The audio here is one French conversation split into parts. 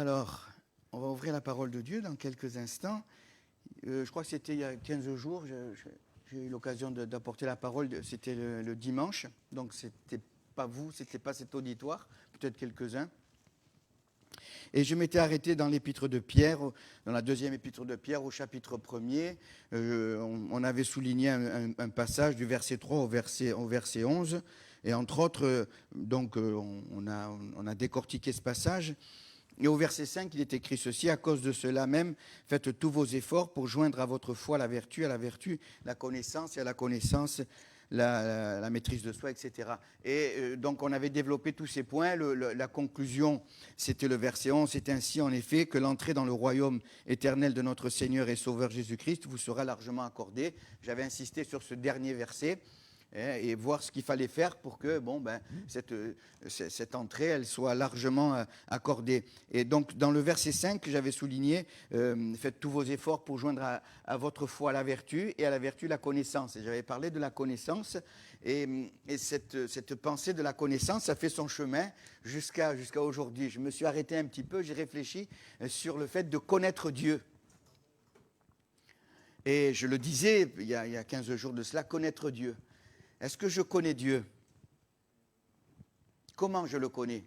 Alors, on va ouvrir la parole de Dieu dans quelques instants. Je crois que c'était il y a 15 jours, j'ai eu l'occasion d'apporter la parole, c'était le dimanche, donc c'était pas vous, c'était pas cet auditoire, peut-être quelques-uns. Et je m'étais arrêté dans l'épître de Pierre, dans la deuxième épître de Pierre, au chapitre 1er. On avait souligné un passage du verset 3 au verset 11. Et entre autres, on a décortiqué ce passage. Et au verset 5, il est écrit ceci: à cause de cela même, faites tous vos efforts pour joindre à votre foi la vertu, à la vertu la connaissance, et à la connaissance la maîtrise de soi, etc. Et donc on avait développé tous ces points. La conclusion, c'était le verset 11. C'est ainsi en effet que l'entrée dans le royaume éternel de notre Seigneur et Sauveur Jésus-Christ vous sera largement accordée. J'avais insisté sur ce dernier verset et voir ce qu'il fallait faire pour que cette entrée elle soit largement accordée. Et donc dans le verset 5 que j'avais souligné, faites tous vos efforts pour joindre à votre foi la vertu, et à la vertu la connaissance. Et j'avais parlé de la connaissance, et cette pensée de la connaissance, ça fait son chemin jusqu'à aujourd'hui. Je me suis arrêté un petit peu, j'ai réfléchi sur le fait de connaître Dieu. Et je le disais il y a 15 jours de cela, connaître Dieu. Est-ce que je connais Dieu? Comment je le connais?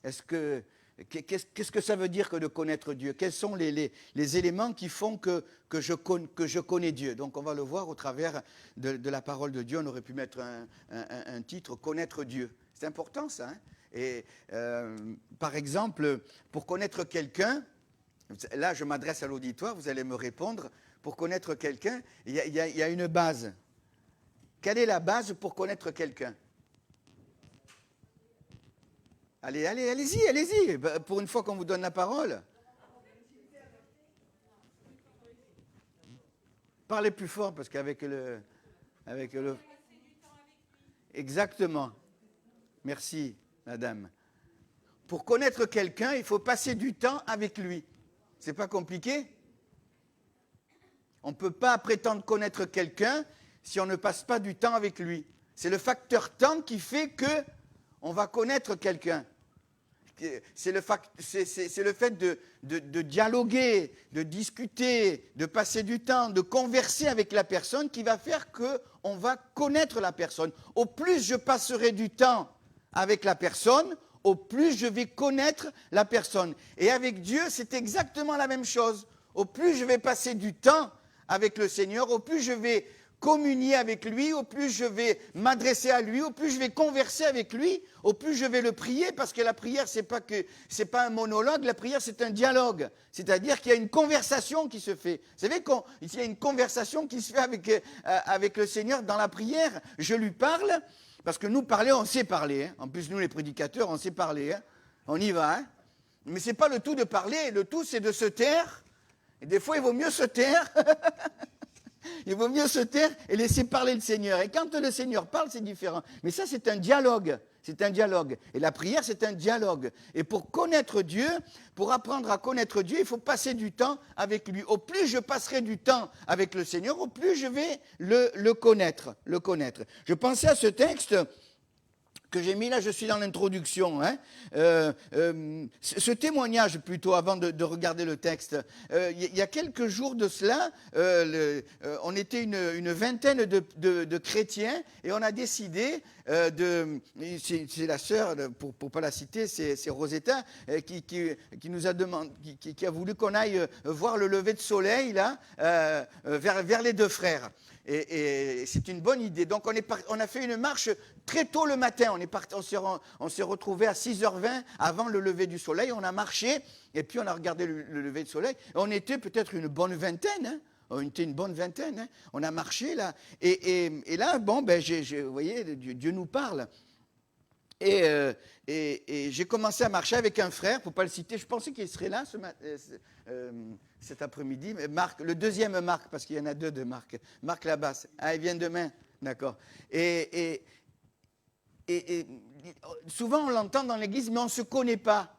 Qu'est-ce que ça veut dire que de connaître Dieu? Quels sont les éléments qui font que je connais Dieu? Donc on va le voir au travers de la parole de Dieu. On aurait pu mettre un titre, connaître Dieu. C'est important ça. Hein? Et par exemple, pour connaître quelqu'un, là je m'adresse à l'auditoire, vous allez me répondre. Pour connaître quelqu'un, il y a une base. Quelle est la base pour connaître quelqu'un? Allez-y. Pour une fois qu'on vous donne la parole. Parlez plus fort, parce qu'avec le... Exactement. Merci, madame. Pour connaître quelqu'un, il faut passer du temps avec lui. C'est pas compliqué? On ne peut pas prétendre connaître quelqu'un si on ne passe pas du temps avec lui. C'est le facteur temps qui fait qu'on va connaître quelqu'un. C'est le fait de dialoguer, de discuter, de passer du temps, de converser avec la personne qui va faire qu'on va connaître la personne. Au plus je passerai du temps avec la personne, au plus je vais connaître la personne. Et avec Dieu, c'est exactement la même chose. Au plus je vais passer du temps avec le Seigneur, au plus je vais communier avec lui, au plus je vais m'adresser à lui, au plus je vais converser avec lui, au plus je vais le prier, parce que la prière, c'est pas un monologue, la prière, c'est un dialogue. C'est-à-dire qu'il y a une conversation qui se fait. Vous savez qu'il y a une conversation qui se fait avec le Seigneur dans la prière. Je lui parle, parce que nous, parler, on sait parler. Hein. En plus, nous, les prédicateurs, on sait parler. Hein. On y va. Hein. Mais ce n'est pas le tout de parler, le tout, c'est de se taire. Et des fois, il vaut mieux se taire. Il vaut mieux se taire et laisser parler le Seigneur. Et quand le Seigneur parle, c'est différent. Mais ça, c'est un dialogue. C'est un dialogue. Et la prière, c'est un dialogue. Et pour connaître Dieu, pour apprendre à connaître Dieu, il faut passer du temps avec lui. Au plus je passerai du temps avec le Seigneur, au plus je vais le connaître. Je pensais à ce texte que j'ai mis là, je suis dans l'introduction. Hein. Ce témoignage plutôt, avant de regarder le texte, il y a quelques jours de cela, on était une vingtaine de chrétiens et on a décidé c'est la sœur, pour ne pas la citer, c'est Rosetta, qui nous a demandé, qui a voulu qu'on aille voir le lever de soleil là, vers les deux frères. Et c'est une bonne idée. Donc on a fait une marche très tôt le matin. On s'est retrouvés à 6h20 avant le lever du soleil. On a marché et puis on a regardé le lever du soleil. On était peut-être une bonne vingtaine. Hein. On était une bonne vingtaine. Hein. On a marché là. Et là, bon, vous voyez, Dieu nous parle. Et j'ai commencé à marcher avec un frère, pour ne pas le citer. Je pensais qu'il serait là cet après-midi. Marc, le deuxième Marc, parce qu'il y en a deux de Marc. Marc Labasse. Ah, il vient demain. D'accord. Et souvent, on l'entend dans l'église, mais on ne se connaît pas.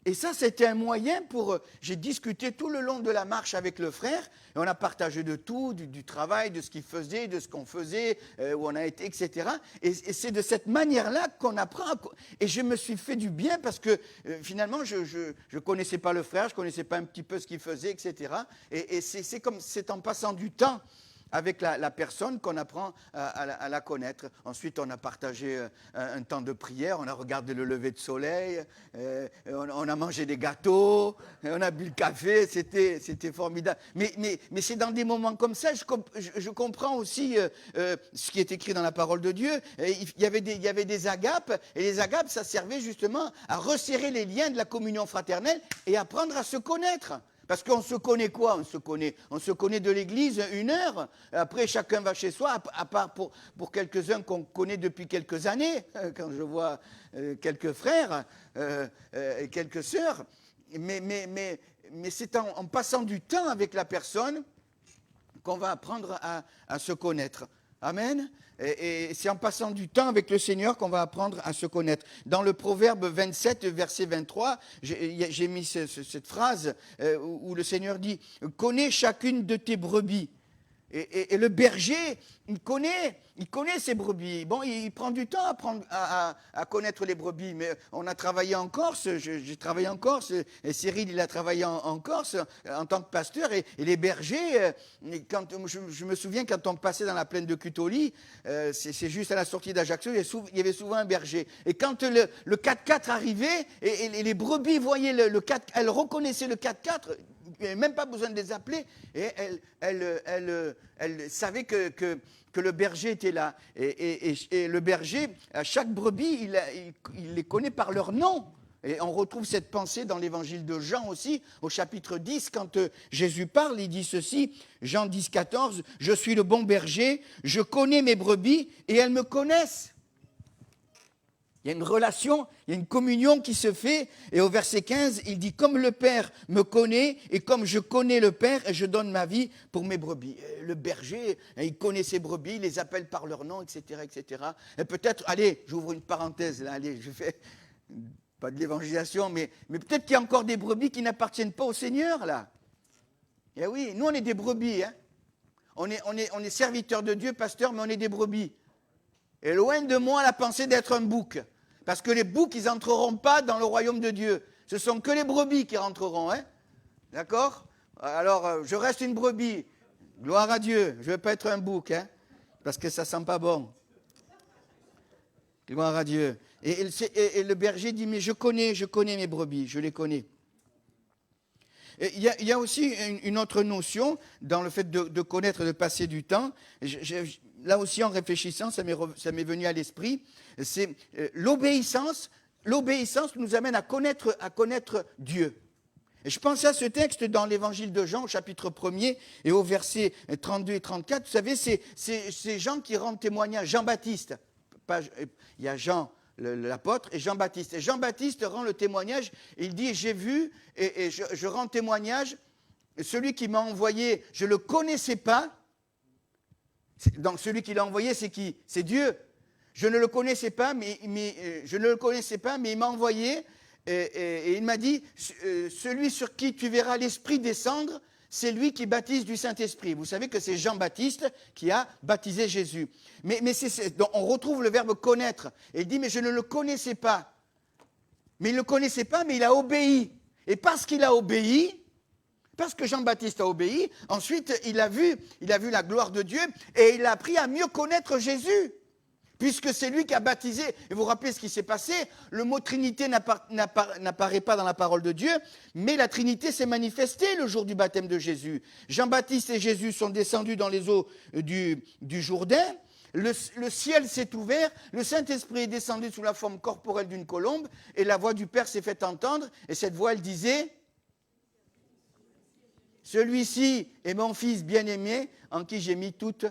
Et ça, c'était un moyen pour... J'ai discuté tout le long de la marche avec le frère, et on a partagé de tout, du travail, de ce qu'il faisait, de ce qu'on faisait, où on a été, etc. Et c'est de cette manière-là qu'on apprend. Et je me suis fait du bien parce que finalement, je ne connaissais pas le frère, je ne connaissais pas un petit peu ce qu'il faisait, etc. Et c'est en passant du temps avec la personne qu'on apprend à la connaître. Ensuite, on a partagé un temps de prière, on a regardé le lever de soleil, on a mangé des gâteaux, on a bu le café, c'était formidable. Mais c'est dans des moments comme ça, je comprends aussi ce qui est écrit dans la parole de Dieu. Il y avait des agapes, et les agapes, ça servait justement à resserrer les liens de la communion fraternelle et apprendre à se connaître. Parce qu'on se connaît quoi? On se connaît de l'église 1 heure. Après, chacun va chez soi, à part pour quelques-uns qu'on connaît depuis quelques années, quand je vois quelques frères et quelques sœurs. Mais c'est en passant du temps avec la personne qu'on va apprendre à se connaître. Amen. Et c'est en passant du temps avec le Seigneur qu'on va apprendre à se connaître. Dans le Proverbe 27, verset 23, j'ai mis cette phrase où le Seigneur dit « Connais chacune de tes brebis ». Et le berger, il connaît ses brebis. Bon, il prend du temps à connaître les brebis, mais on a travaillé en Corse, j'ai travaillé en Corse, et Cyril, il a travaillé en Corse en tant que pasteur, et les bergers, je me souviens quand on passait dans la plaine de Cutoli, c'est juste à la sortie d'Ajaccio, il y avait souvent un berger. Et quand le 4x4 arrivait, et les brebis voyaient le 4x4, elles reconnaissaient le 4x4, il n'y avait même pas besoin de les appeler, et elles savaient que le berger était là. Et le berger, à chaque brebis, il les connaît par leur nom. Et on retrouve cette pensée dans l'évangile de Jean aussi, au chapitre 10, quand Jésus parle, il dit ceci, Jean 10, 14, « Je suis le bon berger, je connais mes brebis, et elles me connaissent. » Il y a une relation, il y a une communion qui se fait. Et au verset 15, il dit « Comme le Père me connaît, et comme je connais le Père, et je donne ma vie pour mes brebis. » Le berger, il connaît ses brebis, il les appelle par leur nom, etc. etc. Et peut-être, allez, j'ouvre une parenthèse, là, allez, je fais pas de l'évangélisation, mais peut-être qu'il y a encore des brebis qui n'appartiennent pas au Seigneur, là. Et oui, nous, on est des brebis. Hein. On est serviteurs de Dieu, pasteurs, mais on est des brebis. Et loin de moi la pensée d'être un bouc. Parce que les boucs, ils n'entreront pas dans le royaume de Dieu. Ce sont que les brebis qui rentreront. Hein. D'accord? Alors, je reste une brebis. Gloire à Dieu. Je ne veux pas être un bouc. Hein, parce que ça ne sent pas bon. Gloire à Dieu. Et le berger dit, mais je connais mes brebis. Je les connais. Il y a aussi une autre notion dans le fait de connaître, de passer du temps. Là aussi, en réfléchissant, ça m'est venu à l'esprit. C'est l'obéissance. L'obéissance nous amène à connaître Dieu. Et je pensais à ce texte dans l'évangile de Jean, au chapitre 1er, et au verset 32 et 34. Vous savez, c'est Jean qui rend témoignage. Jean-Baptiste. Il y a Jean, l'apôtre, et Jean-Baptiste. Et Jean-Baptiste rend le témoignage. Il dit, j'ai vu, et je rends témoignage. Celui qui m'a envoyé, je ne le connaissais pas. Donc celui qui l'a envoyé, c'est qui? C'est Dieu. Je ne le connaissais pas, mais il m'a envoyé et il m'a dit, celui sur qui tu verras l'Esprit descendre, c'est lui qui baptise du Saint-Esprit. Vous savez que c'est Jean-Baptiste qui a baptisé Jésus. Donc on retrouve le verbe connaître. Et il dit, mais je ne le connaissais pas. Mais il ne le connaissait pas, mais il a obéi. Et parce qu'il a obéi, parce que Jean-Baptiste a obéi, ensuite il a vu la gloire de Dieu et il a appris à mieux connaître Jésus. Puisque c'est lui qui a baptisé. Et vous vous rappelez ce qui s'est passé? Le mot Trinité n'apparaît pas dans la parole de Dieu, mais la Trinité s'est manifestée le jour du baptême de Jésus. Jean-Baptiste et Jésus sont descendus dans les eaux du Jourdain. Le ciel s'est ouvert, le Saint-Esprit est descendu sous la forme corporelle d'une colombe, et la voix du Père s'est fait entendre, et cette voix, elle disait... Celui-ci est mon fils bien-aimé en qui j'ai mis toute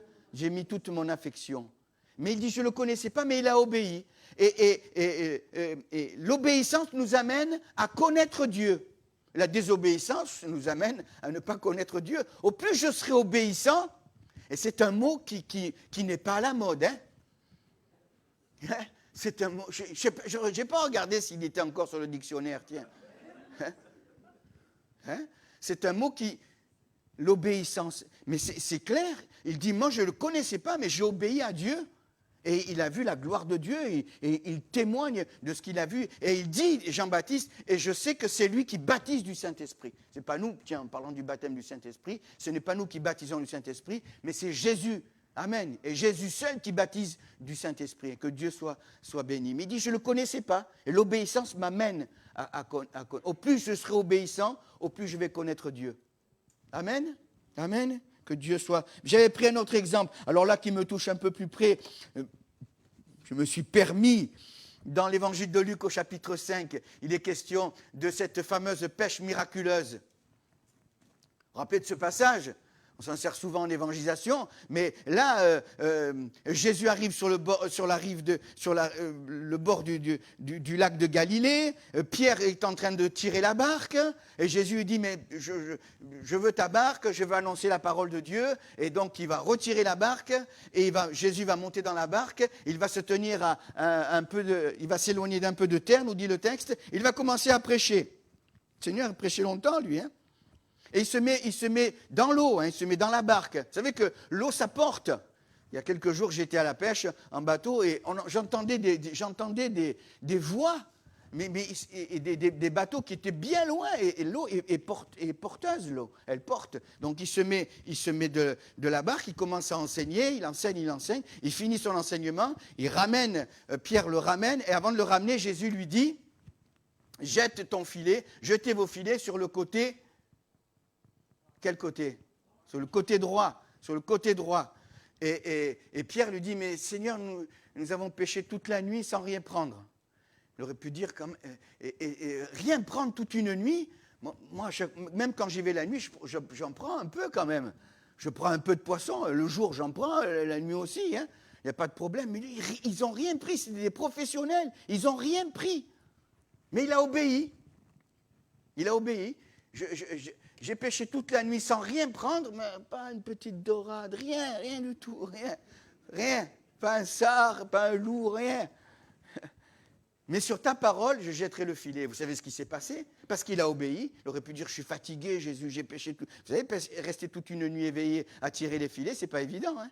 mon affection. Mais il dit, je ne le connaissais pas, mais il a obéi. Et l'obéissance nous amène à connaître Dieu. La désobéissance nous amène à ne pas connaître Dieu. Au plus je serai obéissant, et c'est un mot qui n'est pas à la mode. Hein. C'est un mot, je n'ai pas regardé s'il était encore sur le dictionnaire, tiens. Hein? Hein? C'est un mot qui... L'obéissance. Mais c'est clair. Il dit, moi je ne le connaissais pas, mais j'ai obéi à Dieu. Et il a vu la gloire de Dieu, et il témoigne de ce qu'il a vu. Et il dit, Jean-Baptiste, et je sais que c'est lui qui baptise du Saint-Esprit. Ce n'est pas nous, tiens, en parlant du baptême du Saint-Esprit, ce n'est pas nous qui baptisons du Saint-Esprit, mais c'est Jésus. Amen. Et Jésus seul qui baptise du Saint-Esprit. Et que Dieu soit béni. Mais il dit, je ne le connaissais pas. Et l'obéissance m'amène à connaître. Au plus je serai obéissant, au plus je vais connaître Dieu. Amen. Amen. Que Dieu soit... J'avais pris un autre exemple, alors là qui me touche un peu plus près. Je me suis permis, dans l'évangile de Luc au chapitre 5, il est question de cette fameuse pêche miraculeuse. Vous vous rappelez de ce passage ? On s'en sert souvent en évangélisation, mais là, Jésus arrive sur le bord du lac de Galilée. Pierre est en train de tirer la barque, et Jésus lui dit, mais je veux ta barque, je veux annoncer la parole de Dieu. Et donc, il va retirer la barque, et Jésus va monter dans la barque, il va se tenir il va s'éloigner d'un peu de terre, nous dit le texte, il va commencer à prêcher. Le Seigneur a prêché longtemps, lui, hein. Et il se met dans l'eau, hein, il se met dans la barque. Vous savez que l'eau, ça porte. Il y a quelques jours, j'étais à la pêche en bateau et j'entendais des voix, mais des bateaux qui étaient bien loin. Et l'eau est porteuse, l'eau. Elle porte. Donc il se met de la barque, il commence à enseigner, il enseigne. Il finit son enseignement, Pierre le ramène. Et avant de le ramener, Jésus lui dit, jette ton filet, jetez vos filets sur le côté. Quel côté ? Sur le côté droit. Sur le côté droit. Et Pierre lui dit, mais Seigneur, nous avons pêché toute la nuit sans rien prendre. Il aurait pu dire, rien prendre toute une nuit. Moi, même quand j'y vais la nuit, j'en prends un peu quand même. Je prends un peu de poisson. Le jour, j'en prends. La nuit aussi. Hein. Il n'y a pas de problème. Mais ils n'ont rien pris. C'est des professionnels. Ils n'ont rien pris. Mais il a obéi. Il a obéi. J'ai pêché toute la nuit sans rien prendre, mais pas une petite dorade, rien du tout, rien. Pas un sard, pas un loup, rien. Mais sur ta parole, je jetterai le filet. Vous savez ce qui s'est passé ? Parce qu'il a obéi. Il aurait pu dire, je suis fatigué, Jésus, j'ai pêché tout. Vous savez, rester toute une nuit éveillé à tirer les filets, c'est pas évident. Hein.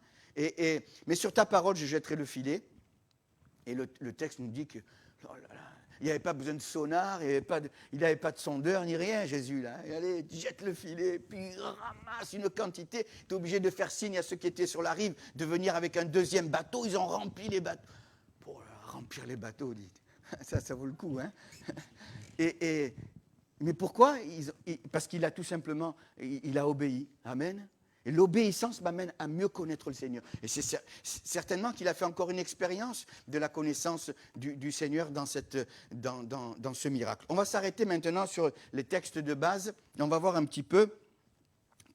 Mais sur ta parole, je jetterai le filet. Et le texte nous dit que... Oh là là, il n'y avait pas besoin de sonar, il n'avait pas de sondeur ni rien, Jésus. Là. Allez, jette le filet, puis ramasse une quantité. Tu es obligé de faire signe à ceux qui étaient sur la rive de venir avec un deuxième bateau. Ils ont rempli les bateaux. Pour remplir les bateaux, dites. Ça vaut le coup. Hein. Mais pourquoi ? Parce qu'il a tout simplement, il a obéi. Amen. Et l'obéissance m'amène à mieux connaître le Seigneur. Et c'est certainement qu'il a fait encore une expérience de la connaissance du Seigneur dans ce miracle. On va s'arrêter maintenant sur les textes de base et on va voir un petit peu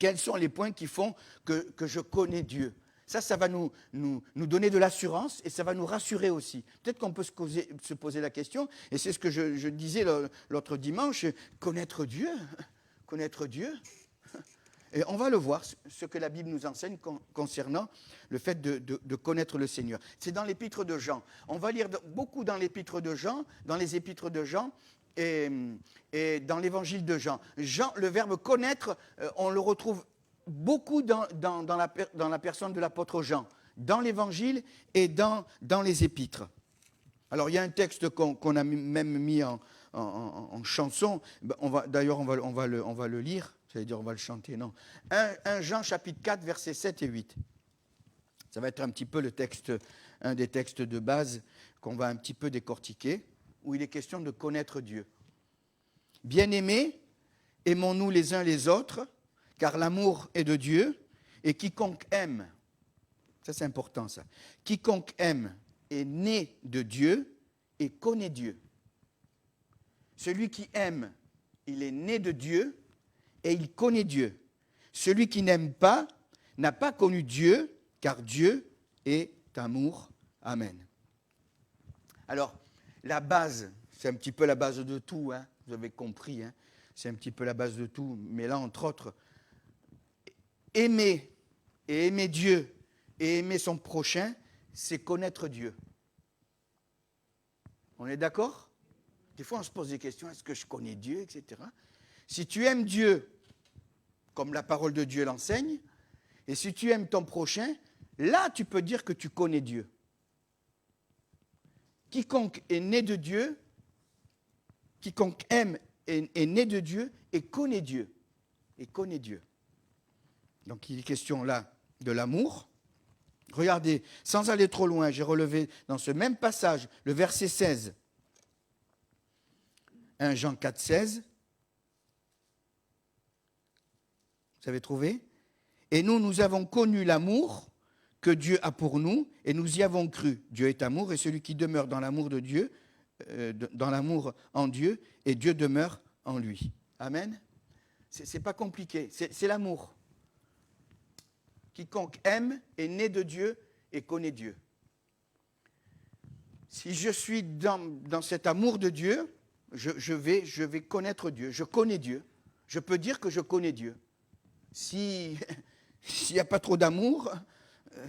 quels sont les points qui font que je connais Dieu. Ça va nous donner de l'assurance et ça va nous rassurer aussi. Peut-être qu'on peut se poser la question, et c'est ce que je disais l'autre dimanche, connaître Dieu. Et on va le voir, ce que la Bible nous enseigne concernant le fait de connaître le Seigneur. C'est dans l'épître de Jean. On va lire beaucoup dans l'épître de Jean, dans les épîtres de Jean et dans l'évangile de Jean. Jean, le verbe connaître, on le retrouve beaucoup dans la personne de l'apôtre Jean, dans l'évangile et dans les épîtres. Alors il y a un texte qu'on a même mis en chanson. D'ailleurs, on va le lire. J'allais dire, on va le chanter, non. 1 Jean chapitre 4, versets 7 et 8. Ça va être un petit peu un des textes de base qu'on va un petit peu décortiquer, où il est question de connaître Dieu. Bien-aimés, aimons-nous les uns les autres, car l'amour est de Dieu, et quiconque aime, ça c'est important ça, quiconque aime est né de Dieu et connaît Dieu. Celui qui aime, il est né de Dieu, et il connaît Dieu. Celui qui n'aime pas n'a pas connu Dieu, car Dieu est amour. Amen. Alors, la base, c'est un petit peu la base de tout, hein, vous avez compris, hein, c'est un petit peu la base de tout, mais là, entre autres, aimer Dieu et aimer son prochain, c'est connaître Dieu. On est d'accord ? Des fois, on se pose des questions, est-ce que je connais Dieu, etc. Si tu aimes Dieu, comme la parole de Dieu l'enseigne, et si tu aimes ton prochain, là, tu peux dire que tu connais Dieu. Quiconque est né de Dieu, quiconque aime est né de Dieu et connaît Dieu. Et connaît Dieu. Donc, il est question là de l'amour. Regardez, sans aller trop loin, j'ai relevé dans ce même passage le verset 16. 1 Jean 4, 16. Vous avez trouvé? Et nous avons connu l'amour que Dieu a pour nous et nous y avons cru. Dieu est amour et celui qui demeure dans l'amour de Dieu, dans l'amour en Dieu, et Dieu demeure en lui. Amen. C'est pas compliqué, c'est l'amour. Quiconque aime est né de Dieu et connaît Dieu. Si je suis dans cet amour de Dieu, je vais connaître Dieu. Je connais Dieu. Je peux dire que je connais Dieu. S'il n'y a pas trop d'amour,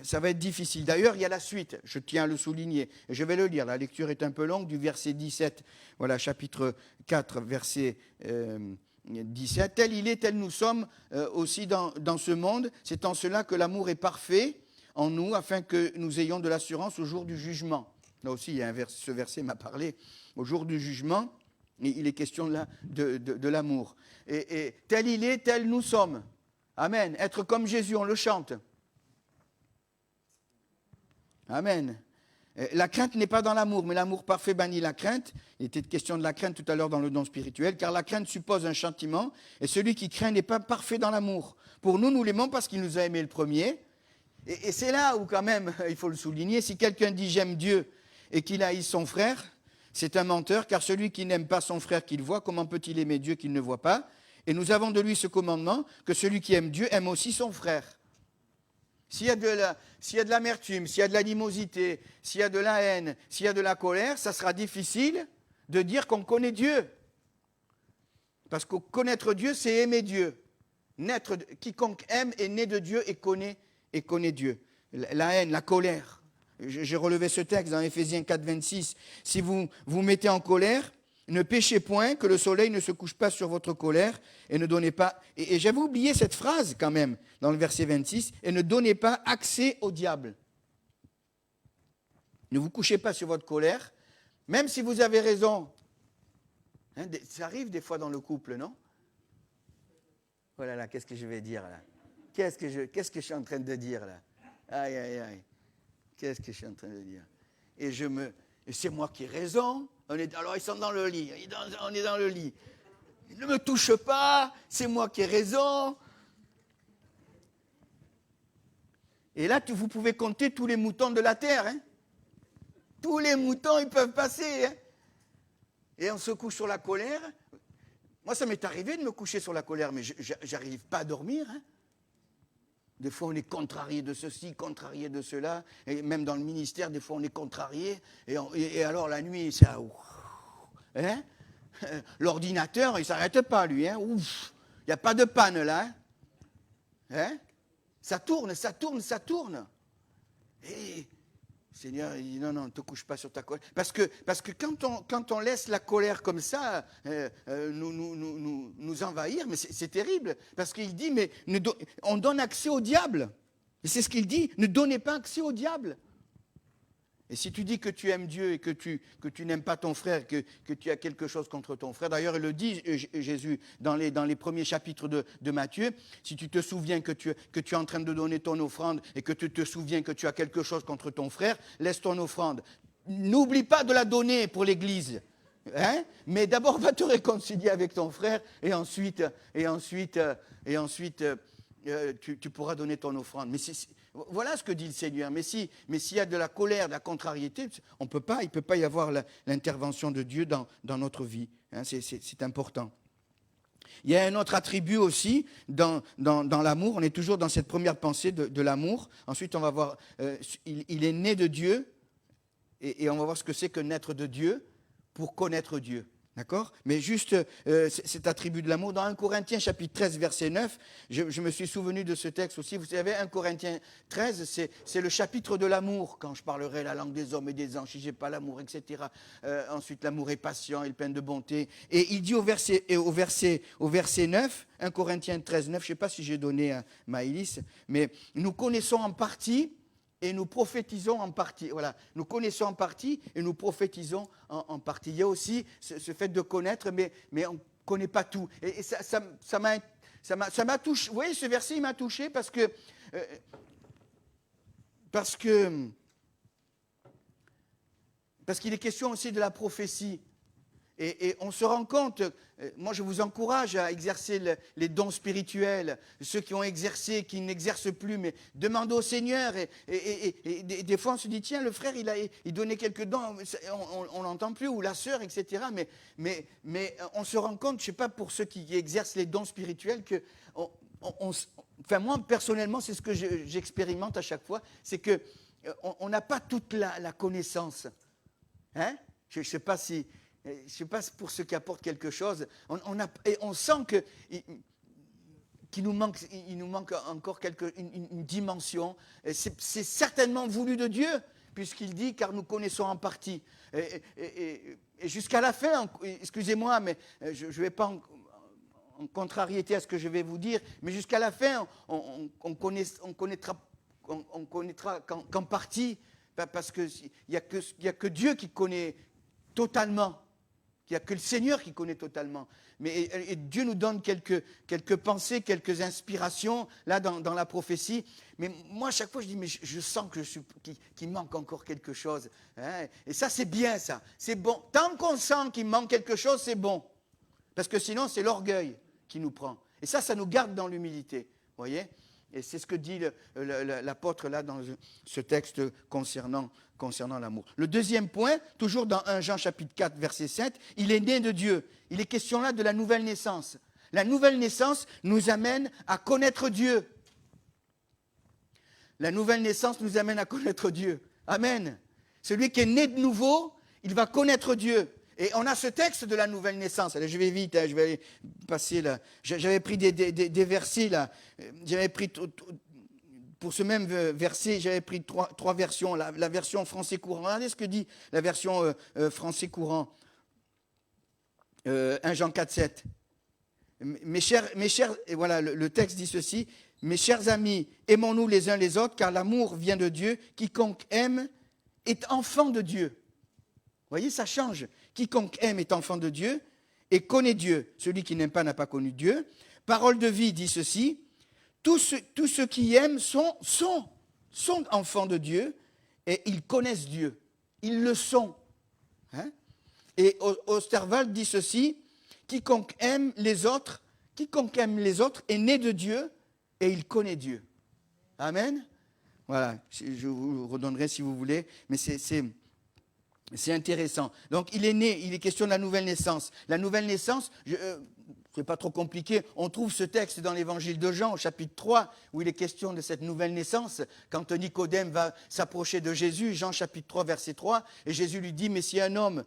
ça va être difficile. D'ailleurs, il y a la suite, je tiens à le souligner. Et je vais le lire, la lecture est un peu longue, du verset 17, voilà, chapitre 4, verset 17. Tel il est, tel nous sommes aussi dans ce monde. C'est en cela que l'amour est parfait en nous, afin que nous ayons de l'assurance au jour du jugement. Là aussi, il y a ce verset m'a parlé. Au jour du jugement, il est question là de l'amour. Et tel il est, tel nous sommes. Amen. Être comme Jésus, on le chante. Amen. La crainte n'est pas dans l'amour, mais l'amour parfait bannit la crainte. Il était question de la crainte tout à l'heure dans le don spirituel, car la crainte suppose un châtiment, et celui qui craint n'est pas parfait dans l'amour. Pour nous, nous l'aimons parce qu'il nous a aimé le premier. Et c'est là où quand même, il faut le souligner, si quelqu'un dit « j'aime Dieu » et qu'il haït son frère, c'est un menteur, car celui qui n'aime pas son frère qu'il voit, comment peut-il aimer Dieu qu'il ne voit pas? Et nous avons de lui ce commandement, que celui qui aime Dieu aime aussi son frère. S'il y a de l'amertume, s'il y a de l'animosité, s'il y a de la haine, s'il y a de la colère, ça sera difficile de dire qu'on connaît Dieu. Parce que connaître Dieu, c'est aimer Dieu. Quiconque aime est né de Dieu et connaît Dieu. La haine, la colère. J'ai relevé ce texte dans Éphésiens 4, 26. Si vous vous mettez en colère, ne péchez point, que le soleil ne se couche pas sur votre colère, et ne donnez pas... Et j'avais oublié cette phrase quand même, dans le verset 26, et ne donnez pas accès au diable. Ne vous couchez pas sur votre colère, même si vous avez raison. Hein, ça arrive des fois dans le couple, non? Oh là là, qu'est-ce que je vais dire là? Qu'est-ce que je suis en train de dire là? Aïe, aïe, aïe. Qu'est-ce que je suis en train de dire? Et c'est moi qui ai raison. Alors ils sont dans le lit. On est dans le lit. Ne me touche pas, c'est moi qui ai raison. Et là, vous pouvez compter tous les moutons de la terre. Hein. Tous les moutons, ils peuvent passer. Hein. Et on se couche sur la colère. Moi, ça m'est arrivé de me coucher sur la colère, mais j'arrive pas à dormir. Hein. Des fois, on est contrarié de ceci, contrarié de cela. Et même dans le ministère, des fois, on est contrarié. Et alors, la nuit, ça... Hein? L'ordinateur, il ne s'arrête pas, lui. Hein? Ouf, il n'y a pas de panne, là. Hein? Hein? Ça tourne, ça tourne, ça tourne. Et Seigneur, il dit, non, ne te couche pas sur ta colère. Parce que quand on laisse la colère comme ça nous envahir, mais c'est terrible. Parce qu'il dit, mais on donne accès au diable. Et c'est ce qu'il dit, ne donnez pas accès au diable. Et si tu dis que tu aimes Dieu et que tu n'aimes pas ton frère, que tu as quelque chose contre ton frère, d'ailleurs il le dit Jésus dans les premiers chapitres de Matthieu, si tu te souviens que tu es en train de donner ton offrande et que tu te souviens que tu as quelque chose contre ton frère, laisse ton offrande. N'oublie pas de la donner pour l'Église. Hein? Mais d'abord va te réconcilier avec ton frère et ensuite tu pourras donner ton offrande. Mais voilà ce que dit le Seigneur. Mais s'il y a de la colère, de la contrariété, il ne peut pas y avoir l'intervention de Dieu dans notre vie. Hein, c'est important. Il y a un autre attribut aussi dans l'amour. On est toujours dans cette première pensée de l'amour. Ensuite, on va voir, il est né de Dieu. Et on va voir ce que c'est que naître de Dieu pour connaître Dieu. D'accord? Mais juste cet attribut de l'amour, dans 1 Corinthiens chapitre 13, verset 9, je me suis souvenu de ce texte aussi. Vous savez, 1 Corinthiens 13, c'est le chapitre de l'amour, quand je parlerai la langue des hommes et des anges, si je n'ai pas l'amour, etc. Ensuite, l'amour est patient, il est plein de bonté. Et il dit au verset 9, 1 Corinthiens 13, 9, je ne sais pas si j'ai donné à Maëlys, mais nous connaissons en partie et nous prophétisons en partie. Voilà, nous connaissons en partie et nous prophétisons en partie. Il y a aussi ce fait de connaître, mais on ne connaît pas tout. Et ça m'a touché. Vous voyez, ce verset, il m'a touché parce qu'il est question aussi de la prophétie. Et on se rend compte, moi je vous encourage à exercer les dons spirituels, ceux qui ont exercé, qui n'exercent plus, mais demandez au Seigneur. Et des fois on se dit, tiens, le frère il donnait quelques dons, on l'entend plus, ou la sœur, etc. Mais on se rend compte, je ne sais pas pour ceux qui exercent les dons spirituels, que enfin moi personnellement c'est ce que j'expérimente à chaque fois, c'est qu'on n'a pas toute la connaissance. Hein? Je ne sais pas si... Je ne sais pas pour ceux qui apportent quelque chose, on sent qu'il nous manque encore une dimension. C'est certainement voulu de Dieu, puisqu'il dit, car nous connaissons en partie. Et jusqu'à la fin, excusez-moi, mais je ne vais pas en contrariété à ce que je vais vous dire, mais jusqu'à la fin, on connaîtra qu'en partie, parce qu'il n'y a que Dieu qui connaît totalement. Il n'y a que le Seigneur qui connaît totalement. Et Dieu nous donne quelques pensées, quelques inspirations, là, dans la prophétie. Mais moi, à chaque fois, je dis, mais je sens qu'il manque encore quelque chose. Hein? Et ça, c'est bien, ça. C'est bon. Tant qu'on sent qu'il manque quelque chose, c'est bon. Parce que sinon, c'est l'orgueil qui nous prend. Et ça nous garde dans l'humilité. Vous voyez? Et c'est ce que dit l'apôtre, là, dans ce texte concernant l'amour. Le deuxième point, toujours dans 1 Jean chapitre 4, verset 7, il est né de Dieu. Il est question là de la nouvelle naissance. La nouvelle naissance nous amène à connaître Dieu. La nouvelle naissance nous amène à connaître Dieu. Amen. Celui qui est né de nouveau, il va connaître Dieu. Et on a ce texte de la nouvelle naissance. Allez, je vais vite, je vais aller passer là. J'avais pris des versets là. J'avais pris... Pour ce même verset, j'avais pris trois versions. La version français courant. Regardez ce que dit la version français courant. 1 Jean 4, 7. Mes chers, et voilà, le texte dit ceci. Mes chers amis, aimons-nous les uns les autres, car l'amour vient de Dieu. Quiconque aime est enfant de Dieu. Vous voyez, ça change. Quiconque aime est enfant de Dieu et connaît Dieu. Celui qui n'aime pas n'a pas connu Dieu. Parole de vie dit ceci. Tous ceux qui aiment sont enfants de Dieu et ils connaissent Dieu. Ils le sont. Hein? Et Osterwald dit ceci, quiconque aime les autres est né de Dieu et il connaît Dieu. Amen. Voilà, je vous redonnerai si vous voulez, mais c'est intéressant. Donc il est question de la nouvelle naissance. La nouvelle naissance, c'est pas trop compliqué, on trouve ce texte dans l'évangile de Jean, au chapitre 3, où il est question de cette nouvelle naissance, quand Nicodème va s'approcher de Jésus, Jean chapitre 3, verset 3, et Jésus lui dit, mais si un homme,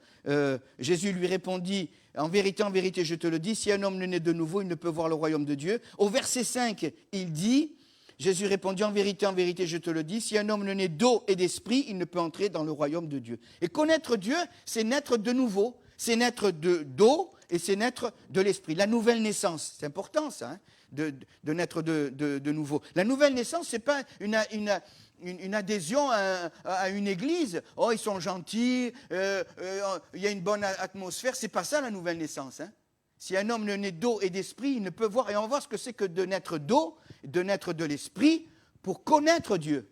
Jésus lui répondit, en vérité, je te le dis, si un homme ne naît de nouveau, il ne peut voir le royaume de Dieu. Au verset 5, il dit, Jésus répondit, en vérité, je te le dis, si un homme ne naît d'eau et d'esprit, il ne peut entrer dans le royaume de Dieu. Et connaître Dieu, c'est naître de nouveau, c'est naître d'eau et c'est naître de l'esprit. La nouvelle naissance, c'est important ça, hein, de naître de nouveau. La nouvelle naissance, ce n'est pas une adhésion à une église. Oh, ils sont gentils, il y a une bonne atmosphère. Ce n'est pas ça la nouvelle naissance. Hein. Si un homme ne naît d'eau et d'esprit, il ne peut voir. Et on va voir ce que c'est que de naître d'eau, de naître de l'esprit, pour connaître Dieu.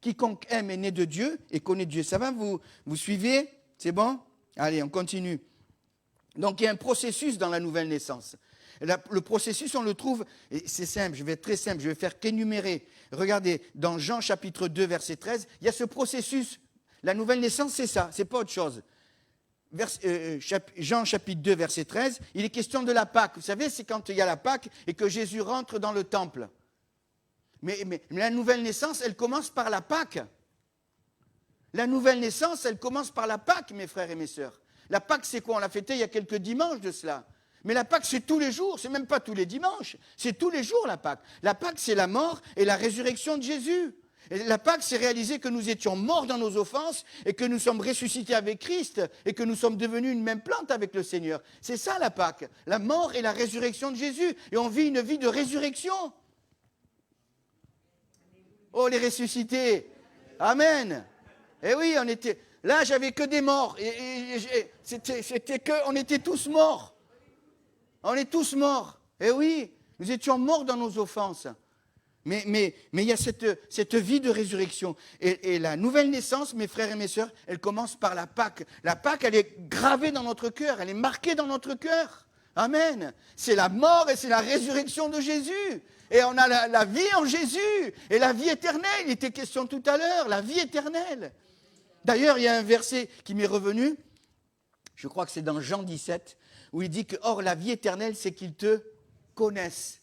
Quiconque aime est né de Dieu et connaît Dieu. Ça va, vous suivez? C'est bon? Allez, on continue. Donc, il y a un processus dans la nouvelle naissance. Le processus, on le trouve, et c'est simple, je vais être très simple, je vais faire qu'énumérer. Regardez, dans Jean chapitre 2, verset 13, il y a ce processus. La nouvelle naissance, c'est ça, c'est pas autre chose. Jean chapitre 2, verset 13, il est question de la Pâque. Vous savez, c'est quand il y a la Pâque et que Jésus rentre dans le temple. Mais la nouvelle naissance, elle commence par la Pâque. La nouvelle naissance, elle commence par la Pâque, mes frères et mes sœurs. La Pâque, c'est quoi? On l'a fêté il y a quelques dimanches de cela. Mais la Pâque, c'est tous les jours, c'est même pas tous les dimanches, c'est tous les jours la Pâque. La Pâque, c'est la mort et la résurrection de Jésus. Et la Pâque, c'est réaliser que nous étions morts dans nos offenses et que nous sommes ressuscités avec Christ et que nous sommes devenus une même plante avec le Seigneur. C'est ça la Pâque, la mort et la résurrection de Jésus. Et on vit une vie de résurrection. Oh, les ressuscités. Amen. Eh oui, on était... Là, j'avais que des morts. C'était que... On était tous morts. On est tous morts. Eh oui, nous étions morts dans nos offenses. Mais il y a cette vie de résurrection. Et la nouvelle naissance, mes frères et mes sœurs, elle commence par la Pâque. La Pâque, elle est gravée dans notre cœur. Elle est marquée dans notre cœur. Amen. C'est la mort et c'est la résurrection de Jésus. Et on a la vie en Jésus. Et la vie éternelle. Il était question tout à l'heure. La vie éternelle. D'ailleurs, il y a un verset qui m'est revenu. Je crois que c'est dans Jean 17. Où il dit que, or, la vie éternelle, c'est qu'ils te connaissent.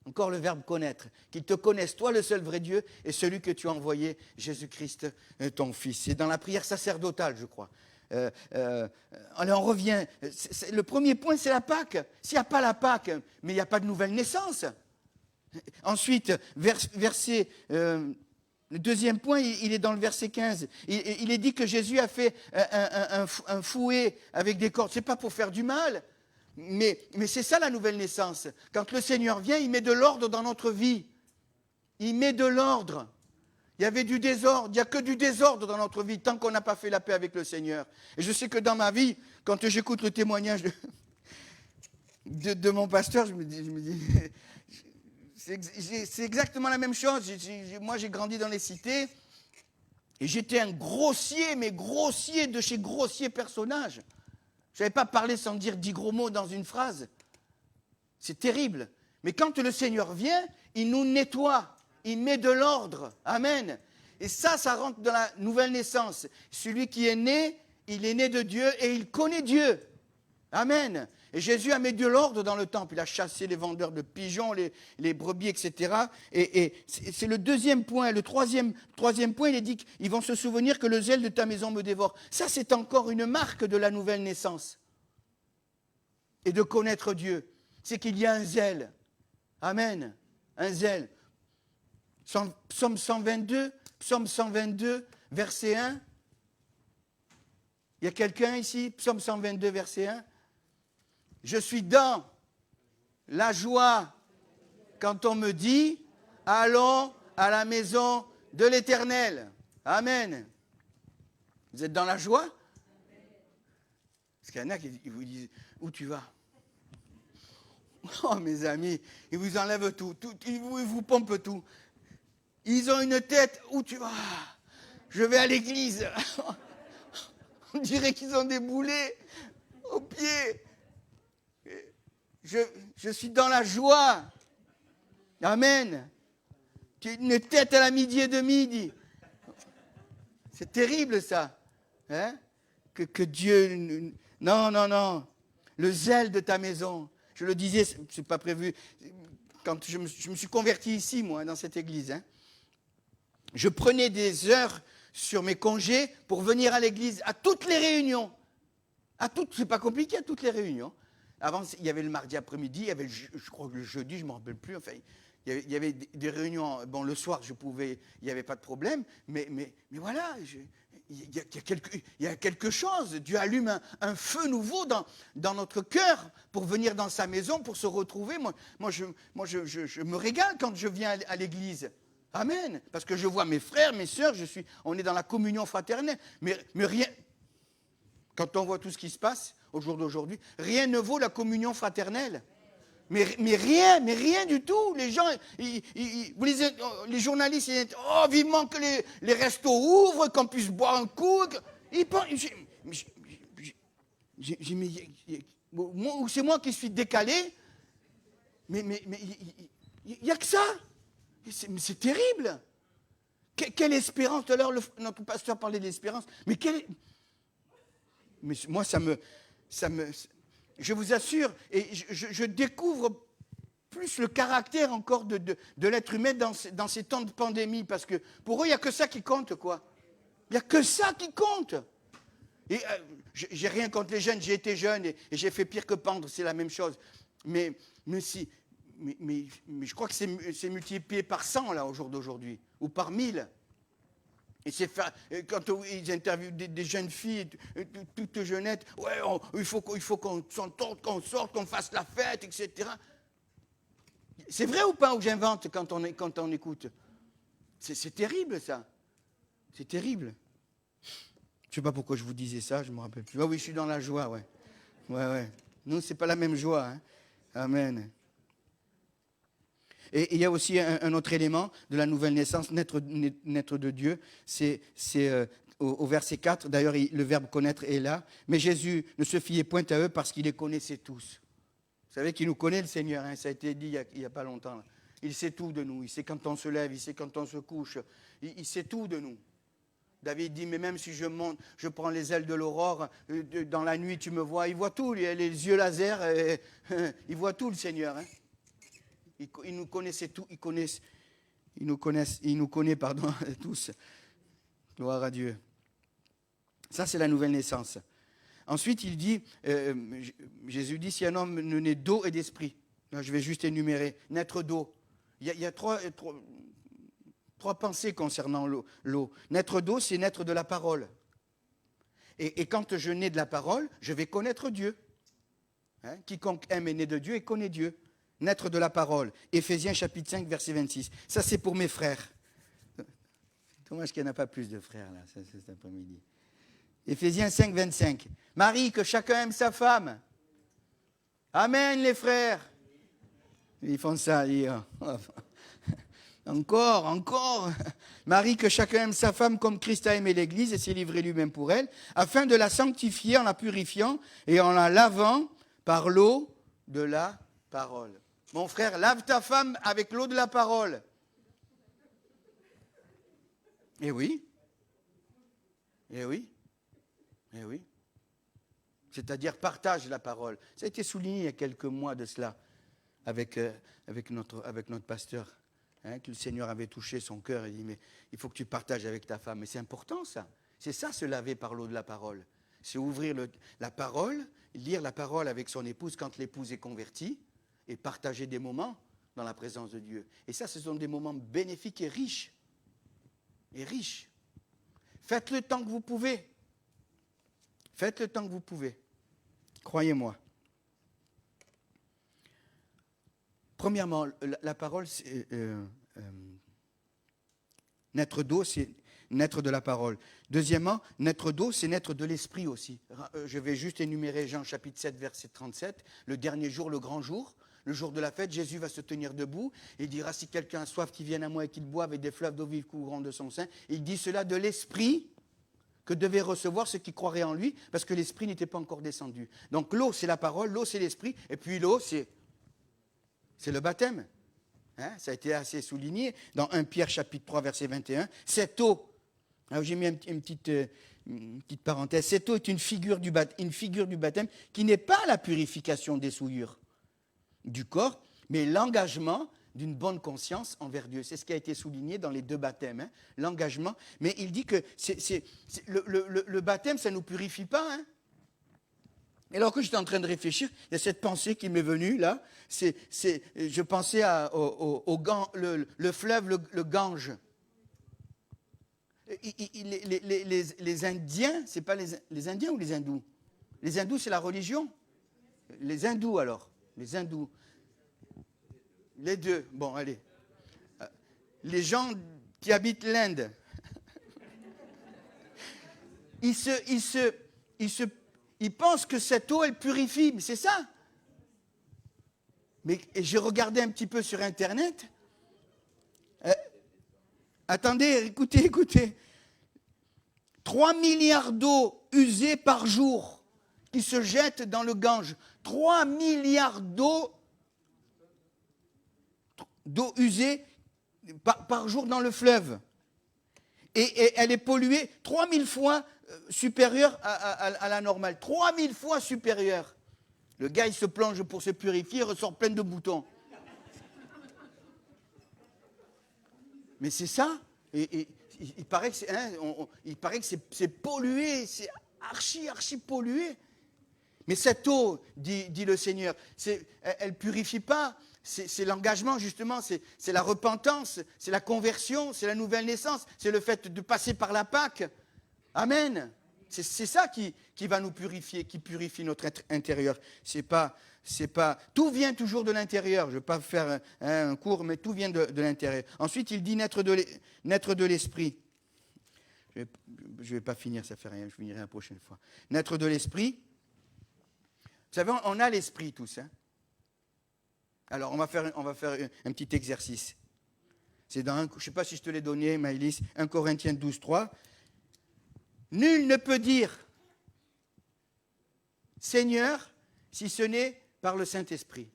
Encore le verbe connaître. Qu'ils te connaissent, toi le seul vrai Dieu, et celui que tu as envoyé, Jésus-Christ, ton Fils. C'est dans la prière sacerdotale, je crois. Allez, on revient. Le premier point, c'est la Pâque. S'il n'y a pas la Pâque, mais il n'y a pas de nouvelle naissance. Ensuite, verset... le deuxième point, il est dans le verset 15. Il est dit que Jésus a fait un fouet avec des cordes. Ce n'est pas pour faire du mal, mais c'est ça la nouvelle naissance. Quand le Seigneur vient, il met de l'ordre dans notre vie. Il met de l'ordre. Il y avait du désordre. Il n'y a que du désordre dans notre vie tant qu'on n'a pas fait la paix avec le Seigneur. Et je sais que dans ma vie, quand j'écoute le témoignage de mon pasteur, je me dis c'est exactement la même chose. Moi, j'ai grandi dans les cités et j'étais un grossier, mais grossier de chez grossier personnage. Je n'avais pas parlé sans dire 10 gros mots dans une phrase. C'est terrible. Mais quand le Seigneur vient, il nous nettoie. Il met de l'ordre. Amen. Et ça rentre dans la nouvelle naissance. Celui qui est né, il est né de Dieu et il connaît Dieu. Amen. Et Jésus a mis de l'ordre dans le temple. Il a chassé les vendeurs de pigeons, les brebis, etc. Et c'est le deuxième point. Le troisième point, il est dit qu'ils vont se souvenir que le zèle de ta maison me dévore. Ça, c'est encore une marque de la nouvelle naissance. Et de connaître Dieu. C'est qu'il y a un zèle. Amen. Un zèle. Psaume 122, verset 1. Il y a quelqu'un ici? Psaume 122, verset 1. Je suis dans la joie quand on me dit « Allons à la maison de l'Éternel ». Amen. Vous êtes dans la joie? Parce qu'il y en a qui vous disent « Où tu vas ?» Oh mes amis, ils vous enlèvent tout, ils vous pompent tout. Ils ont une tête « Où tu vas ?» Je vais à l'église. On dirait qu'ils ont des boulets aux pieds. Je suis dans la joie. Amen. Tu as une tête à la midi et demi, dit. C'est terrible ça. Hein? Que Dieu... Non. Le zèle de ta maison. Je le disais, c'est pas prévu. Quand je me suis converti ici, moi, dans cette église. Hein? Je prenais des heures sur mes congés pour venir à l'église, à toutes les réunions. C'est pas compliqué, à toutes les réunions. Avant, il y avait le mardi après-midi, il y avait, je crois que le jeudi, je ne me rappelle plus. Enfin, il y avait des réunions. Bon, le soir, je pouvais, il n'y avait pas de problème. Mais voilà, il y a quelque chose. Dieu allume un feu nouveau dans notre cœur pour venir dans sa maison, pour se retrouver. Moi, je me régale quand je viens à l'église. Amen. Parce que je vois mes frères, mes sœurs, on est dans la communion fraternelle. Mais rien, quand on voit tout ce qui se passe au jour d'aujourd'hui, rien ne vaut la communion fraternelle. Mais rien du tout. Les gens, les journalistes, ils disent, oh, vivement que les restos ouvrent, qu'on puisse boire un coup. C'est moi qui suis décalé. Mais il n'y a que ça. C'est terrible. Quelle espérance. Tout à l'heure, notre pasteur parlait de l'espérance. Mais moi, je vous assure, et je découvre plus le caractère encore de l'être humain dans ces temps de pandémie, parce que pour eux, il n'y a que ça qui compte, quoi. Il n'y a que ça qui compte. Et j'ai rien contre les jeunes, j'ai été jeune et j'ai fait pire que pendre, c'est la même chose. Mais je crois que c'est multiplié par 100 là, au jour d'aujourd'hui, ou par 1000. Et quand ils interviewent des jeunes filles, toutes jeunettes, ouais, il faut qu'on s'entende, qu'on sorte, qu'on fasse la fête, etc. C'est vrai ou pas, ou j'invente quand on écoute? C'est terrible, ça. C'est terrible. Je ne sais pas pourquoi je vous disais ça, je ne me rappelle plus. Ah oui, je suis dans la joie, ouais. Ouais. Nous, ce n'est pas la même joie. Hein. Amen. Et il y a aussi un autre élément de la nouvelle naissance, naître de Dieu. C'est au verset 4, d'ailleurs, le verbe connaître est là. Mais Jésus ne se fiait point à eux parce qu'il les connaissait tous. Vous savez qu'il nous connaît, le Seigneur, hein, ça a été dit il n'y a pas longtemps. Là. Il sait tout de nous. Il sait quand on se lève, il sait quand on se couche. Il sait tout de nous. David dit, mais même si je monte, je prends les ailes de l'aurore, dans la nuit tu me vois, il voit tout, il a les yeux laser, il voit tout le Seigneur. Hein. Il nous connaissait tout, il nous connaît tous. Gloire à Dieu. Ça c'est la nouvelle naissance. Ensuite il dit, Jésus dit, si un homme ne naît d'eau et d'esprit, là je vais juste énumérer, naître d'eau. Il y a trois pensées concernant l'eau. Naître d'eau, c'est naître de la parole. Et quand je nais de la parole, je vais connaître Dieu. Hein? Quiconque aime est né de Dieu et connaît Dieu. Naître de la parole. Éphésiens chapitre 5, verset 26. Ça, c'est pour mes frères. Dommage qu'il n'y en a pas plus de frères, là, cet après-midi. Éphésiens 5, 25. Marie, que chacun aime sa femme. Amen, les frères. Ils font ça, Encore. Marie, que chacun aime sa femme comme Christ a aimé l'Église et s'est livré lui-même pour elle, afin de la sanctifier en la purifiant et en la lavant par l'eau de la parole. Mon frère, lave ta femme avec l'eau de la parole. Eh oui. C'est-à-dire partage la parole. Ça a été souligné il y a quelques mois de cela avec notre pasteur. Hein, que le Seigneur avait touché son cœur et dit, mais il faut que tu partages avec ta femme. Mais c'est important ça. C'est ça, se laver par l'eau de la parole. C'est ouvrir la parole, lire la parole avec son épouse quand l'épouse est convertie et partager des moments dans la présence de Dieu. Et ça, ce sont des moments bénéfiques et riches. Faites le temps que vous pouvez. Croyez-moi. Premièrement, la parole, c'est, naître d'eau, c'est naître de la parole. Deuxièmement, naître d'eau, c'est naître de l'esprit aussi. Je vais juste énumérer Jean chapitre 7, verset 37. Le dernier jour, le grand jour, le jour de la fête, Jésus va se tenir debout et dira, si quelqu'un a soif, qu'il vienne à moi et qu'il boive, et des fleuves d'eau vive couleront de son sein. Il dit cela de l'esprit que devaient recevoir ceux qui croiraient en lui, parce que l'esprit n'était pas encore descendu. Donc l'eau, c'est la parole, l'eau, c'est l'esprit, et puis l'eau, c'est le baptême. Hein, ça a été assez souligné dans 1 Pierre chapitre 3, verset 21. Cette eau, alors j'ai mis une petite parenthèse, cette eau est une figure du baptême qui n'est pas la purification des souillures du corps, mais l'engagement d'une bonne conscience envers Dieu. C'est ce qui a été souligné dans les deux baptêmes, hein, l'engagement. Mais il dit que le baptême, ça ne nous purifie pas. Hein. Et alors que j'étais en train de réfléchir, il y a cette pensée qui m'est venue là. Je pensais le fleuve, le Gange. Les Indiens, c'est pas les Indiens ou les Hindous? Les Hindous, c'est la religion. Les Hindous alors. Les Hindous. Les deux. Bon, allez. Les gens qui habitent l'Inde. Ils pensent que cette eau, elle purifie, mais c'est ça. Mais j'ai regardé un petit peu sur Internet. Attendez, écoutez. 3 milliards d'eau usées par jour qui se jettent dans le Gange. 3 milliards d'eau usée par jour dans le fleuve. Et elle est polluée 3000 fois supérieure à la normale. 3000 fois supérieure. Le gars, il se plonge pour se purifier, il ressort plein de boutons. Mais c'est ça. Et il paraît que c'est pollué, c'est archi polluée. Mais cette eau, dit le Seigneur, elle ne purifie pas. C'est l'engagement, justement, c'est la repentance, c'est la conversion, c'est la nouvelle naissance, c'est le fait de passer par la Pâque. Amen. C'est ça qui va nous purifier, qui purifie notre être intérieur. C'est pas, tout vient toujours de l'intérieur. Je ne vais pas faire un cours, mais tout vient de l'intérieur. Ensuite, il dit naître de l'esprit. Je ne vais pas finir, ça ne fait rien, je finirai la prochaine fois. Naître de l'esprit. Vous savez, on a l'esprit tous. Hein. Alors, on va faire un petit exercice. C'est dans, je ne sais pas si je te l'ai donné, Maëlys, 1 Corinthiens 12, 3. Nul ne peut dire Seigneur si ce n'est par le Saint-Esprit.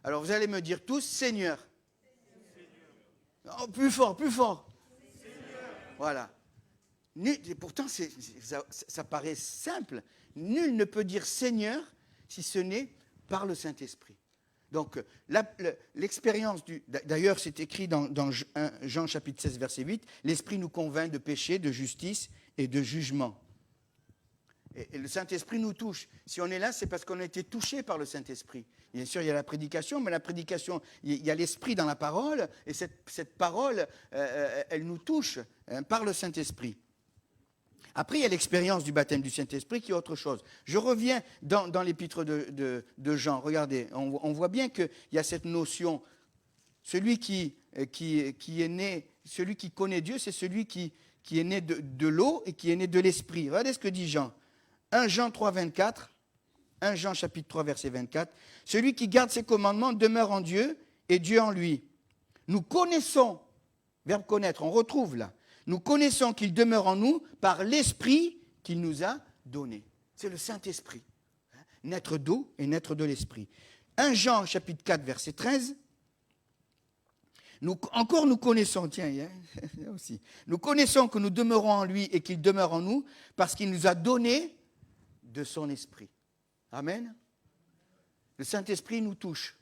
Alors, vous allez me dire tous Seigneur. Oh, plus fort, plus fort. Seigneur. Voilà. Et pourtant, ça paraît simple. Nul ne peut dire Seigneur si ce n'est par le Saint-Esprit. Donc, l'expérience d'ailleurs, c'est écrit dans Jean chapitre 16, verset 8, l'Esprit nous convainc de péché, de justice et de jugement. Et le Saint-Esprit nous touche. Si on est là, c'est parce qu'on a été touché par le Saint-Esprit. Bien sûr, il y a la prédication, mais la prédication, il y a l'Esprit dans la parole, et cette parole, elle nous touche par le Saint-Esprit. Après, il y a l'expérience du baptême du Saint-Esprit qui est autre chose. Je reviens dans l'épître de Jean. Regardez, on voit bien qu'il y a cette notion. Celui qui est né, celui qui connaît Dieu, c'est celui qui est né de l'eau et qui est né de l'Esprit. Regardez ce que dit Jean. 1 Jean 3, 24. 1 Jean chapitre 3, verset 24. Celui qui garde ses commandements demeure en Dieu et Dieu en lui. Nous connaissons, verbe connaître, on retrouve là. Nous connaissons qu'il demeure en nous par l'Esprit qu'il nous a donné. C'est le Saint-Esprit. Naître d'eau et naître de l'Esprit. 1 Jean chapitre 4, verset 13. Nous connaissons, tiens, aussi. Nous connaissons que nous demeurons en lui et qu'il demeure en nous parce qu'il nous a donné de son Esprit. Amen. Le Saint-Esprit nous touche.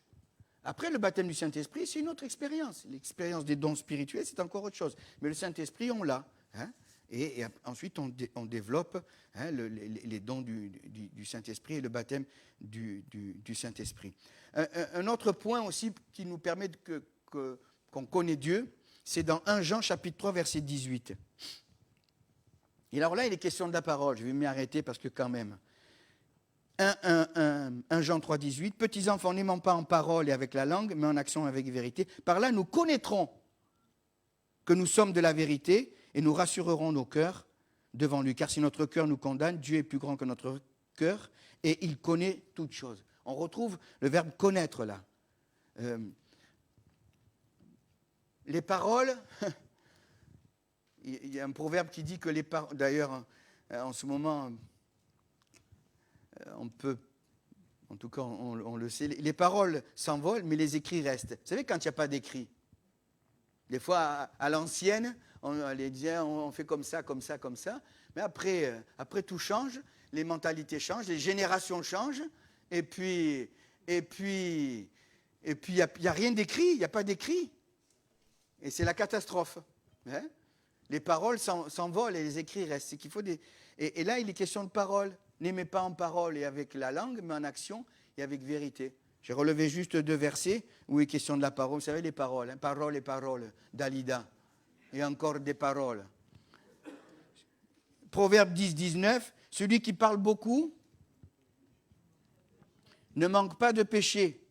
Après, le baptême du Saint-Esprit, c'est une autre expérience. L'expérience des dons spirituels, c'est encore autre chose. Mais le Saint-Esprit, on l'a. Hein, et ensuite, on développe les dons du Saint-Esprit et le baptême du Saint-Esprit. Un autre point aussi qui nous permet qu'on connaît Dieu, c'est dans 1 Jean chapitre 3, verset 18. Et alors là, il est question de la parole. Je vais m'y arrêter parce que quand même... 1 Jean 3, 18, petits enfants, n'aimons pas en parole et avec la langue, mais en action avec vérité. Par là, nous connaîtrons que nous sommes de la vérité et nous rassurerons nos cœurs devant lui. Car si notre cœur nous condamne, Dieu est plus grand que notre cœur et il connaît toutes choses. On retrouve le verbe connaître là. Les paroles, il y a un proverbe qui dit que les paroles, d'ailleurs, en ce moment... on peut, en tout cas on le sait, les paroles s'envolent, mais les écrits restent. Vous savez, quand il n'y a pas d'écrit, des fois à l'ancienne, on allait dire on fait comme ça, comme ça, comme ça, mais après tout change, les mentalités changent, les générations changent, et puis il n'y a rien d'écrit, il n'y a pas d'écrit. Et c'est la catastrophe. Hein? Les paroles s'envolent et les écrits restent. C'est qu'il faut et là, il est question de parole. N'aimez pas en parole et avec la langue, mais en action et avec vérité. J'ai relevé juste 2 versets où il est question de la parole. Vous savez, les paroles, hein, parole et parole, d'Alida. Et encore des paroles. Proverbe 10, 19. Celui qui parle beaucoup ne manque pas de péché.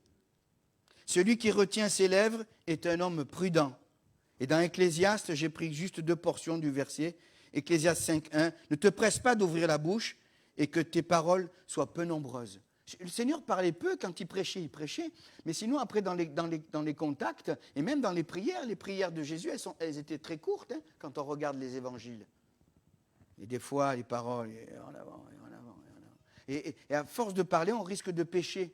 Celui qui retient ses lèvres est un homme prudent. Et dans Ecclésiaste, j'ai pris juste 2 portions du verset. Ecclésiaste 5, 1. Ne te presse pas d'ouvrir la bouche et que tes paroles soient peu nombreuses. Le Seigneur parlait peu quand il prêchait, mais sinon après dans les contacts, et même dans les prières de Jésus, elles étaient très courtes, hein, quand on regarde les évangiles. Et des fois, les paroles, en avant. Et à force de parler, on risque de pécher.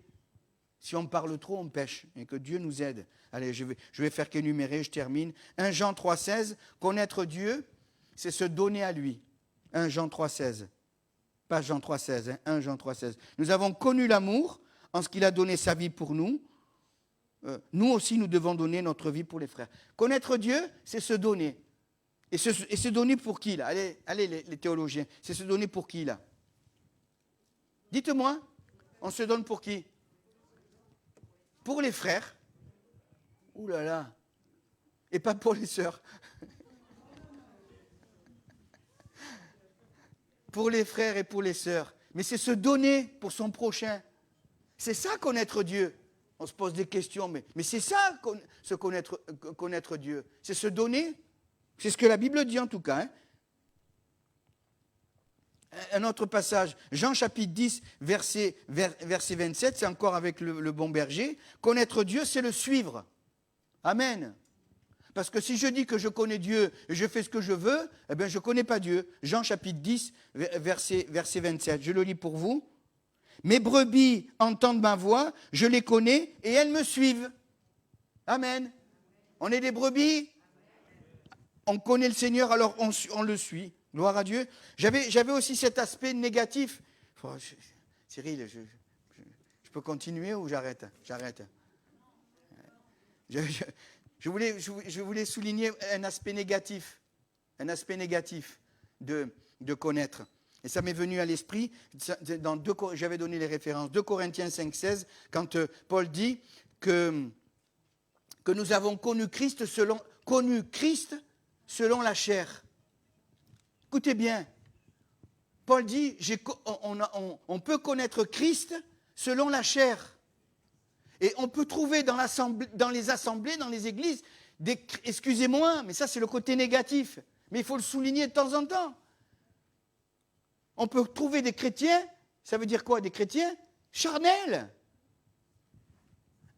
Si on parle trop, on pêche, et que Dieu nous aide. Allez, je vais faire qu'énumérer, je termine. 1 Jean 3, 16, connaître Dieu, c'est se donner à lui. 1 Jean 3, 16. Pas Jean 3, 16, hein, 1 Jean 3, 16. Nous avons connu l'amour en ce qu'il a donné sa vie pour nous. Nous aussi, nous devons donner notre vie pour les frères. Connaître Dieu, c'est se donner. Et se donner pour qui, là? Allez, les théologiens, c'est se donner pour qui, là? Dites-moi, on se donne pour qui? Pour les frères. Ouh là là. Et pas pour les sœurs. Pour les frères et pour les sœurs. Mais c'est se donner pour son prochain. C'est ça connaître Dieu. On se pose des questions, mais c'est ça connaître Dieu. C'est se donner. C'est ce que la Bible dit en tout cas. Hein. Un autre passage, Jean chapitre 10, verset 27, c'est encore avec le bon berger. Connaître Dieu, c'est le suivre. Amen. Parce que si je dis que je connais Dieu et je fais ce que je veux, eh bien je ne connais pas Dieu. Jean chapitre 10, verset 27, je le lis pour vous. Mes brebis entendent ma voix, je les connais et elles me suivent. Amen. On est des brebis, on connaît le Seigneur, alors on le suit. Gloire à Dieu. J'avais aussi cet aspect négatif. Cyril, je peux continuer ou j'arrête? J'arrête. Je voulais souligner un aspect négatif de connaître. Et ça m'est venu à l'esprit, j'avais donné les références, 2 Corinthiens 5, 16, quand Paul dit que nous avons connu Christ selon la chair. Écoutez bien, Paul dit, on peut connaître Christ selon la chair. Et on peut trouver dans les assemblées, dans les églises, excusez-moi, mais ça c'est le côté négatif, mais il faut le souligner de temps en temps. On peut trouver des chrétiens, ça veut dire quoi? Des chrétiens charnels.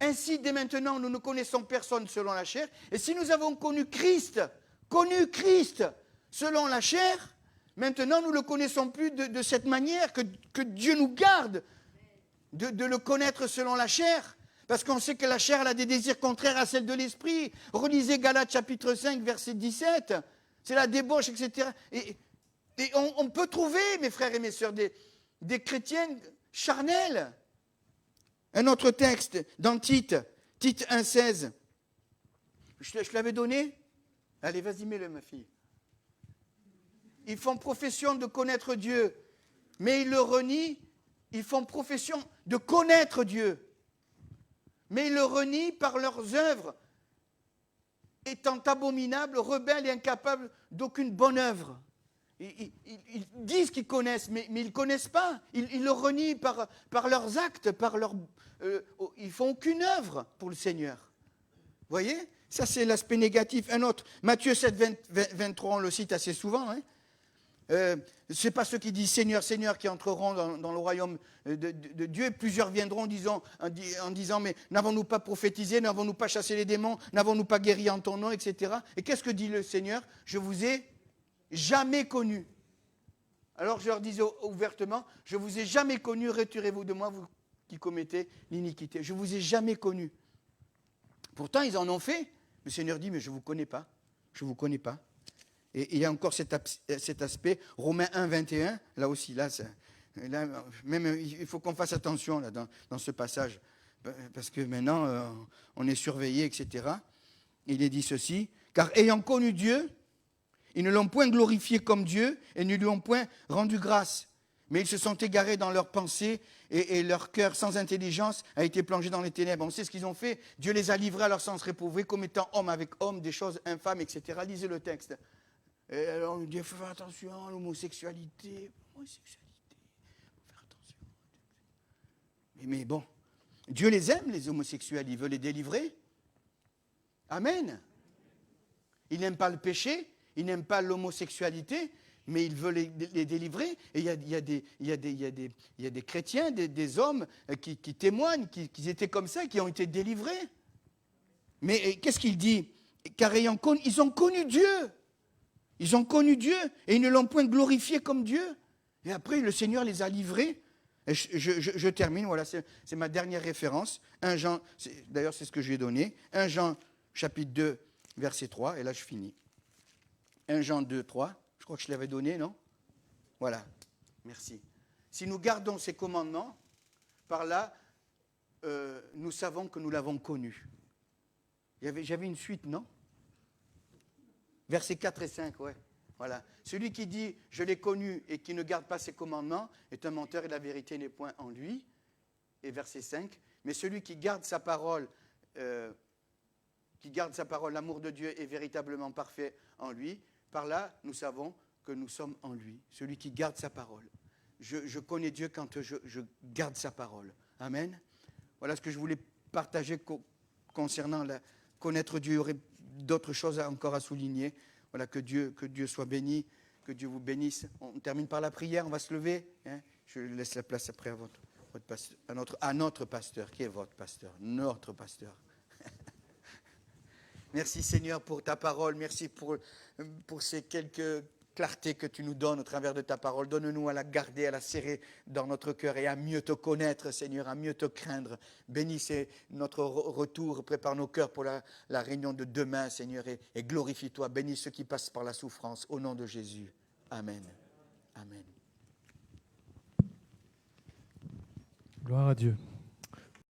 Ainsi, dès maintenant, nous ne connaissons personne selon la chair, et si nous avons connu Christ selon la chair, maintenant nous ne le connaissons plus de cette manière, que Dieu nous garde de le connaître selon la chair. Parce qu'on sait que la chair elle a des désirs contraires à celle de l'esprit. Relisez Galates chapitre 5, verset 17. C'est la débauche, etc. Et on peut trouver, mes frères et mes sœurs, des chrétiens charnels. Un autre texte dans Tite 1, 16. Je l'avais donné? Allez, vas-y, mets-le, ma fille. Ils font profession de connaître Dieu, mais ils le renient. Ils font profession de connaître Dieu, mais ils le renient par leurs œuvres, étant abominables, rebelles et incapables d'aucune bonne œuvre. Ils disent qu'ils connaissent, mais ils ne connaissent pas. Ils le renient par leurs actes, ils ne font aucune œuvre pour le Seigneur. Vous voyez? Ça, c'est l'aspect négatif. Un autre, Matthieu 7, 23, on le cite assez souvent. Hein. Ce n'est pas ceux qui disent Seigneur, Seigneur qui entreront dans le royaume de Dieu. Plusieurs viendront en disant mais n'avons-nous pas prophétisé, n'avons-nous pas chassé les démons, n'avons-nous pas guéri en ton nom, etc. Et qu'est-ce que dit le Seigneur? Je vous ai jamais connu. Alors je leur disais ouvertement, je vous ai jamais connu, retirez-vous de moi, vous qui commettez l'iniquité. Je vous ai jamais connu. Pourtant ils en ont fait. Le Seigneur dit mais je ne vous connais pas, je ne vous connais pas. Et il y a encore cet aspect, Romains 1, 21, là aussi, là, même, il faut qu'on fasse attention là, dans ce passage, parce que maintenant, on est surveillé, etc. Il est dit ceci, car ayant connu Dieu, ils ne l'ont point glorifié comme Dieu et ne lui ont point rendu grâce, mais ils se sont égarés dans leurs pensées et leur cœur sans intelligence a été plongé dans les ténèbres. On sait ce qu'ils ont fait, Dieu les a livrés à leur sens réprouvé comme étant hommes avec hommes, des choses infâmes, etc. Lisez le texte. Et alors on dit, il faut faire attention à l'homosexualité. Il faut faire attention. Mais bon, Dieu les aime, les homosexuels, il veut les délivrer. Amen. Il n'aime pas le péché, il n'aime pas l'homosexualité, mais il veut les délivrer. Et il y a des chrétiens, des hommes qui témoignent, qui étaient comme ça, qui ont été délivrés. Mais qu'est-ce qu'il dit? Car ils ont connu Dieu. Ils ont connu Dieu et ils ne l'ont point glorifié comme Dieu. Et après, le Seigneur les a livrés. Et je termine, voilà, c'est ma dernière référence. 1 Jean, d'ailleurs c'est ce que je lui ai donné. 1 Jean chapitre 2, verset 3, et là je finis. 1 Jean 2, 3, je crois que je l'avais donné, non? Voilà, merci. Si nous gardons ces commandements, par là, nous savons que nous l'avons connu. J'avais une suite, non? Versets 4 et 5, ouais. Voilà. Celui qui dit « je l'ai connu » et qui ne garde pas ses commandements est un menteur et la vérité n'est point en lui. Et verset 5. Mais celui qui garde sa parole, l'amour de Dieu est véritablement parfait en lui. Par là, nous savons que nous sommes en lui. Celui qui garde sa parole. Je connais Dieu quand je garde sa parole. Amen. Voilà ce que je voulais partager concernant connaître Dieu. Il y aurait d'autres choses encore à souligner. Voilà, que Dieu soit béni, que Dieu vous bénisse. On termine par la prière, on va se lever. Hein. Je laisse la place après à notre pasteur. Qui est votre pasteur? Notre pasteur. Merci Seigneur pour ta parole. Merci pour ces quelques clartés que tu nous donnes au travers de ta parole. Donne-nous à la garder, à la serrer dans notre cœur et à mieux te connaître, Seigneur, à mieux te craindre. Bénis notre retour, prépare nos cœurs pour la réunion de demain, Seigneur, et glorifie-toi. Bénis ceux qui passent par la souffrance. Au nom de Jésus. Amen. Amen. Gloire à Dieu.